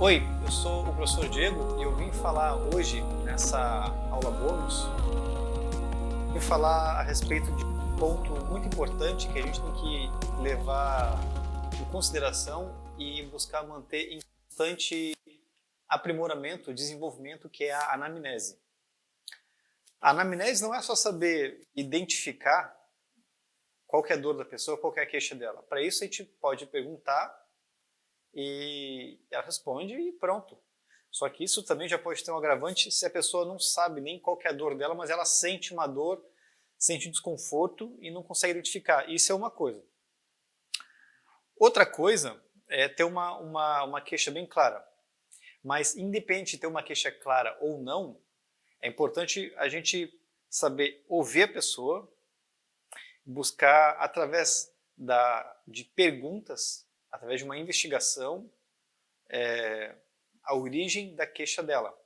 Oi, eu sou o professor Diego e eu vim falar hoje, nessa aula bônus, vim falar a respeito de um ponto muito importante que a gente tem que levar em consideração e buscar manter em constante aprimoramento, desenvolvimento, que é a anamnese. A anamnese não é só saber identificar qual que é a dor da pessoa, qual que é a queixa dela. Para isso a gente pode perguntar e ela responde e pronto. Só que isso também já pode ter um agravante se a pessoa não sabe nem qual que é a dor dela, mas ela sente uma dor, sente um desconforto e não consegue identificar. Isso é uma coisa. Outra coisa é ter uma queixa bem clara. Mas independente de ter uma queixa clara ou não, é importante a gente saber ouvir a pessoa, buscar através de perguntas, através de uma investigação, a origem da queixa dela.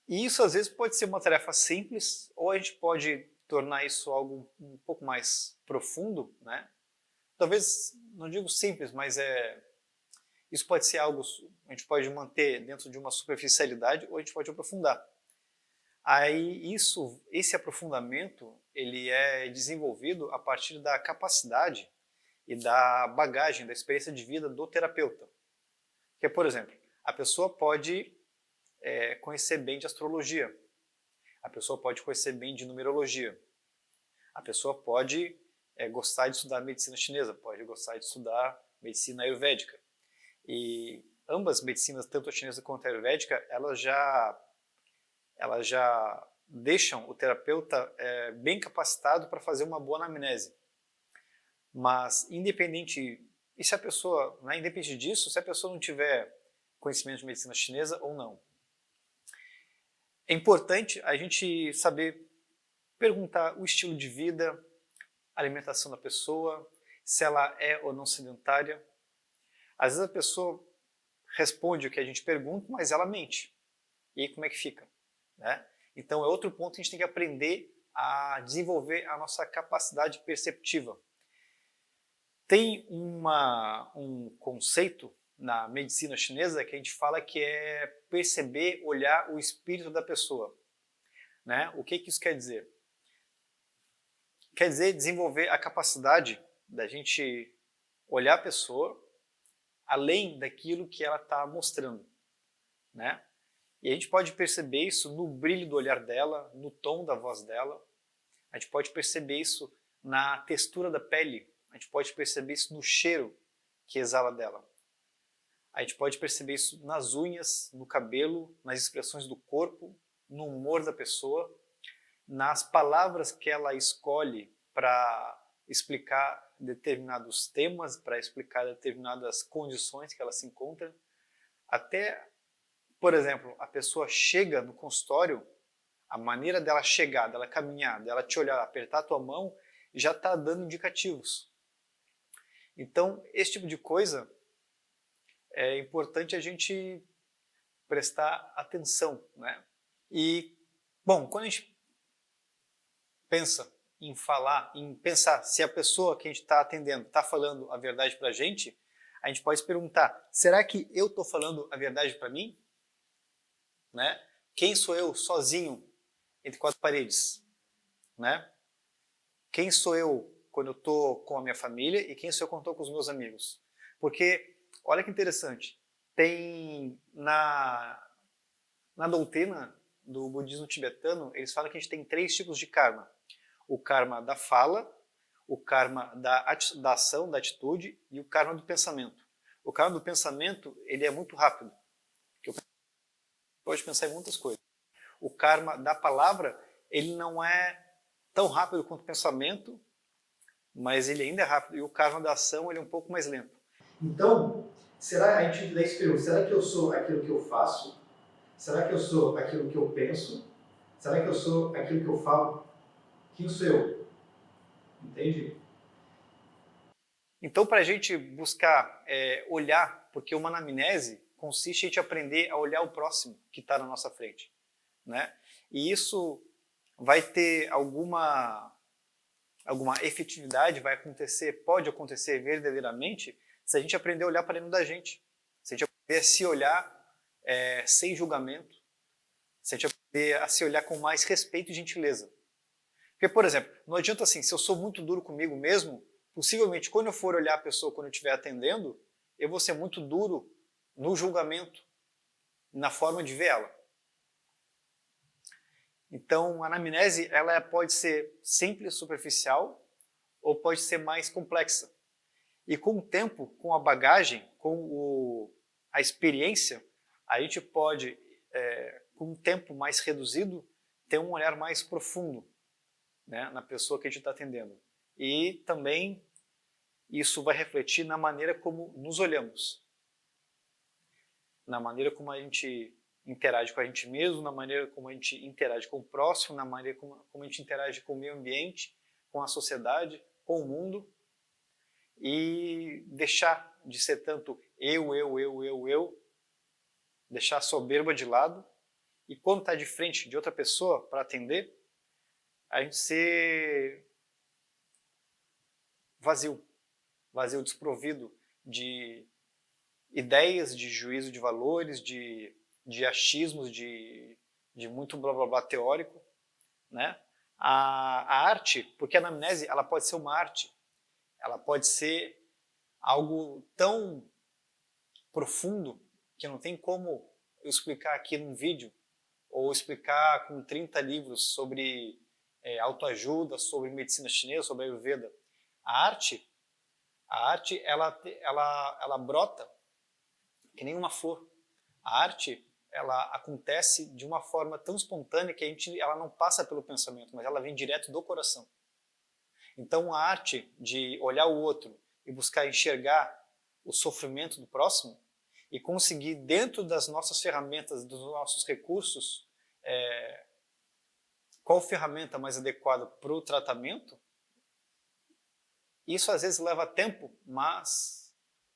E isso às vezes pode ser uma tarefa simples, ou a gente pode tornar isso algo um pouco mais profundo, né? Talvez, não digo simples, mas isso pode ser algo, a gente pode manter dentro de uma superficialidade, ou a gente pode aprofundar. Aí esse aprofundamento, ele é desenvolvido a partir da capacidade e da bagagem, da experiência de vida do terapeuta. Que, por exemplo, a pessoa pode conhecer bem de astrologia, a pessoa pode conhecer bem de numerologia, a pessoa pode gostar de estudar medicina chinesa, pode gostar de estudar medicina ayurvédica. E ambas medicinas, tanto a chinesa quanto a ayurvédica, elas já deixam o terapeuta bem capacitado para fazer uma boa anamnese. Mas independente disso, se a pessoa não tiver conhecimento de medicina chinesa ou não, é importante a gente saber perguntar o estilo de vida, a alimentação da pessoa, se ela é ou não sedentária. Às vezes a pessoa responde o que a gente pergunta, mas ela mente. E aí como é que fica? Né? Então é outro ponto que a gente tem que aprender a desenvolver a nossa capacidade perceptiva. Tem um conceito na medicina chinesa que a gente fala que é perceber, olhar o espírito da pessoa. Né? O que isso quer dizer? Quer dizer desenvolver a capacidade da gente olhar a pessoa além daquilo que ela está mostrando. Né? E a gente pode perceber isso no brilho do olhar dela, no tom da voz dela. A gente pode perceber isso na textura da pele. A gente pode perceber isso no cheiro que exala dela. A gente pode perceber isso nas unhas, no cabelo, nas expressões do corpo, no humor da pessoa, nas palavras que ela escolhe para explicar determinados temas, para explicar determinadas condições que ela se encontra. Até, por exemplo, a pessoa chega no consultório, a maneira dela chegar, dela caminhar, dela te olhar, apertar a tua mão, já está dando indicativos. Então, esse tipo de coisa é importante a gente prestar atenção, né? E, bom, quando a gente pensa em pensar se a pessoa que a gente está atendendo está falando a verdade para a gente pode se perguntar, será que eu estou falando a verdade para mim? Né? Quem sou eu sozinho entre quatro paredes? Né? Quem sou eu quando eu estou com a minha família e quem sou eu quando estou com os meus amigos? Porque, olha que interessante, tem na doutrina do budismo tibetano, eles falam que a gente tem 3 tipos de karma. O karma da fala, o karma da ação, da atitude e o karma do pensamento. O karma do pensamento, ele é muito rápido. Porque pode pensar em muitas coisas. O karma da palavra, ele não é tão rápido quanto o pensamento, mas ele ainda é rápido. E o karma da ação, ele é um pouco mais lento. Então, a gente daí se pergunta, será que eu sou aquilo que eu faço? Será que eu sou aquilo que eu penso? Será que eu sou aquilo que eu falo? Quem sou eu? Entende? Então, para a gente buscar olhar, porque uma anamnese consiste em a gente aprender a olhar o próximo que está na nossa frente. Né? E isso vai ter alguma alguma efetividade vai acontecer, pode acontecer verdadeiramente, se a gente aprender a olhar para dentro da gente. Se a gente aprender a se olhar sem julgamento, se a gente aprender a se olhar com mais respeito e gentileza. Porque, por exemplo, não adianta assim, se eu sou muito duro comigo mesmo, possivelmente quando eu for olhar a pessoa, quando eu estiver atendendo, eu vou ser muito duro no julgamento, na forma de ver ela. Então, a anamnese ela pode ser simples, superficial, ou pode ser mais complexa. E com o tempo, com a bagagem, com a experiência, a gente pode, com um tempo mais reduzido, ter um olhar mais profundo, né, na pessoa que a gente está atendendo. E também isso vai refletir na maneira como nos olhamos, na maneira como a gente interage com a gente mesmo, na maneira como a gente interage com o próximo, na maneira como a gente interage com o meio ambiente, com a sociedade, com o mundo, e deixar de ser tanto eu, deixar a soberba de lado, e quando está de frente de outra pessoa para atender, a gente ser vazio, desprovido de ideias, de juízo de valores, de achismos, de muito blá blá blá teórico, né? A arte, porque a anamnese ela pode ser uma arte, ela pode ser algo tão profundo que não tem como eu explicar aqui num vídeo ou explicar com 30 livros sobre autoajuda, sobre medicina chinesa, sobre Ayurveda. A arte ela brota que nem uma flor. A arte ela acontece de uma forma tão espontânea que ela não passa pelo pensamento, mas ela vem direto do coração. Então a arte de olhar o outro e buscar enxergar o sofrimento do próximo e conseguir dentro das nossas ferramentas, dos nossos recursos, qual ferramenta mais adequada para o tratamento, isso às vezes leva tempo, mas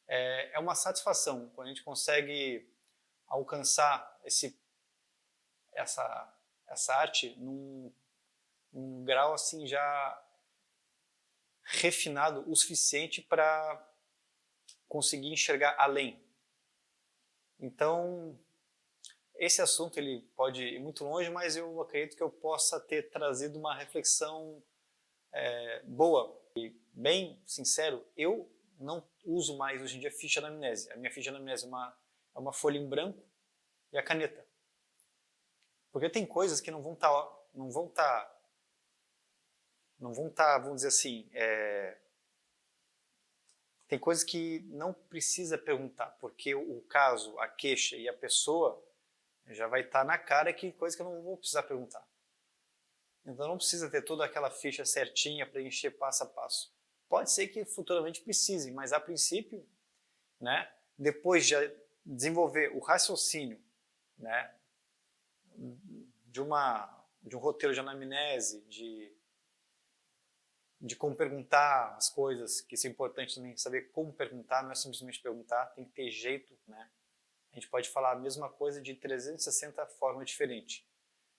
é uma satisfação quando a gente consegue alcançar essa arte num grau assim já refinado o suficiente para conseguir enxergar além. Então, esse assunto ele pode ir muito longe, mas eu acredito que eu possa ter trazido uma reflexão boa. E, bem sincero, eu não uso mais hoje em dia ficha de anamnese. A minha ficha de anamnese é uma folha em branco e a caneta. Porque tem coisas que não vão estar, vamos dizer assim, tem coisas que não precisa perguntar, porque o caso, a queixa e a pessoa já vai estar na cara que coisa que eu não vou precisar perguntar. Então não precisa ter toda aquela ficha certinha para encher passo a passo. Pode ser que futuramente precise, mas a princípio, né, depois de desenvolver o raciocínio, né, de um roteiro de anamnese, de como perguntar as coisas, que isso é importante também, saber como perguntar, não é simplesmente perguntar, tem que ter jeito, né? A gente pode falar a mesma coisa de 360 formas diferentes,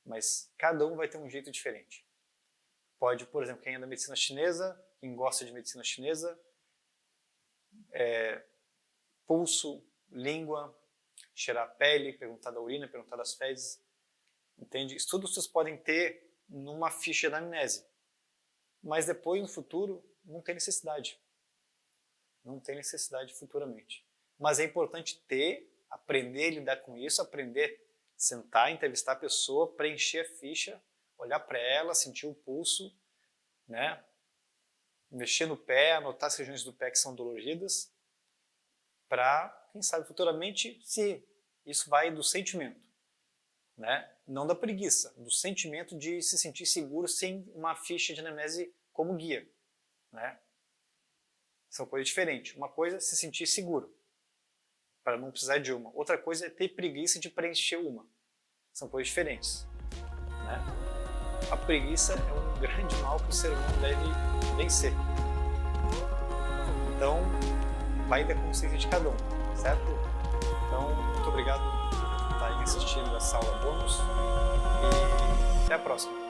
mas cada um vai ter um jeito diferente. Pode, por exemplo, quem é da medicina chinesa, quem gosta de medicina chinesa, pulso, língua, cheirar a pele, perguntar da urina, perguntar das fezes, entende? Isso tudo vocês podem ter numa ficha da anamnese. Mas depois, no futuro, não tem necessidade. Não tem necessidade futuramente. Mas é importante aprender a lidar com isso, aprender a sentar, entrevistar a pessoa, preencher a ficha, olhar para ela, sentir o pulso, né? Mexer no pé, anotar as regiões do pé que são doloridas, para, quem sabe, futuramente, se isso vai do sentimento, né? Não da preguiça, do sentimento de se sentir seguro sem uma ficha de anamnese como guia, né? São coisas diferentes. Uma coisa é se sentir seguro, para não precisar de uma. Outra coisa é ter preguiça de preencher uma. São coisas diferentes, né? A preguiça é um grande mal que o ser humano deve vencer. Então, vai da consciência de cada um, certo? Então, muito obrigado por estarem assistindo essa aula bônus e até a próxima.